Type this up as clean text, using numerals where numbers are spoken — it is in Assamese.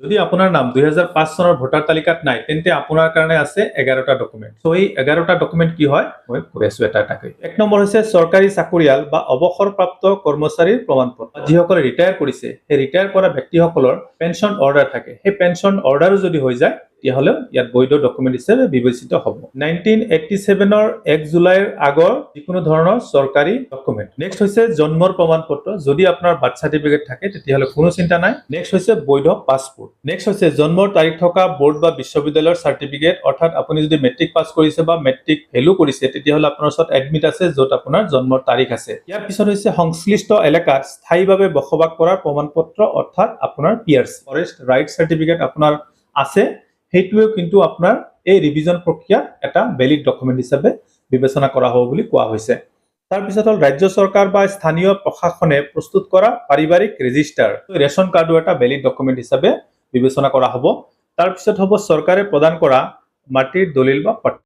যদি আপোনাৰ নাম 2005 চনৰ ভোটাৰ তালিকাত নাই তেন্তে আপোনাৰ কাৰণে আছে 11টা ডকুমেণ্ট। সো এই 11টা ডকুমেণ্ট কি হয় মই কৈ আছো এটা এটাকৈ। এক নম্বৰ হৈছে চৰকাৰী চাকৰিয়াল বা অৱসৰপ্ৰাপ্ত কৰ্মচাৰীৰ প্ৰমাণপত্ৰ। যিসকলে ৰিটায়াৰ কৰিছে সেই ৰিটায়াৰ কৰা ব্যক্তিসকলৰ পেঞ্চন অৰ্ডাৰ থাকে, সেই পেঞ্চন অৰ্ডাৰো যদি হৈ যায় তেতিয়াহ'লে ইয়াত বৈধ ডকুমেণ্ট হিচাপে বিবেচিত হ'ব। 1987ৰ 1 জুলাইৰ আগৰ যিকোনো ধৰণৰ চৰকাৰী ডকুমেণ্ট। নেক্সট হৈছে জন্মৰ প্ৰমাণপত্ৰ। যদি আপোনাৰ বাৰ্থ চাৰ্টিফিকেট থাকে তেতিয়াহ'লে কোনো চিন্তা নাই। নেক্সট হৈছে বৈধ পাছপোৰ্ট। নেক্সট হৈছে জন্মৰ তাৰিখ থকা বোৰ্ড বা বিশ্ববিদ্যালয়ৰ চাৰ্টিফিকেট, অৰ্থাৎ আপুনি যদি মেট্ৰিক পাছ কৰিছে বা মেট্ৰিক ফেইলো কৰিছে তেতিয়াহ'লে আপোনাৰ ওচৰত এডমিট আছে য'ত আপোনাৰ জন্মৰ তাৰিখ আছে। ইয়াৰ পিছত হৈছে সংশ্লিষ্ট এলেকাত স্থায়ীভাৱে বসবাস কৰাৰ প্ৰমাণপত্ৰ, অৰ্থাৎ আপোনাৰ PRC ফৰেষ্ট ৰাইট চাৰ্টিফিকেট আপোনাৰ আছে, সেইটোৱেও কিন্তু আপোনাৰ এই ৰিভিজন প্ৰক্ৰিয়াত এটা ভেলিড ডকুমেণ্ট হিচাপে বিবেচনা কৰা হ'ব বুলি কোৱা হৈছে। তাৰপিছত হ'ল ৰাজ্য চৰকাৰ বা স্থানীয় প্ৰশাসনে প্ৰস্তুত কৰা পাৰিবাৰিক ৰেজিষ্টাৰ, ৰেচন কাৰ্ডো এটা ভেলিড ডকুমেণ্ট হিচাপে বিবেচনা কৰা হ'ব। তাৰপিছত হ'ব চৰকাৰে প্ৰদান কৰা মাটিৰ দলিল বা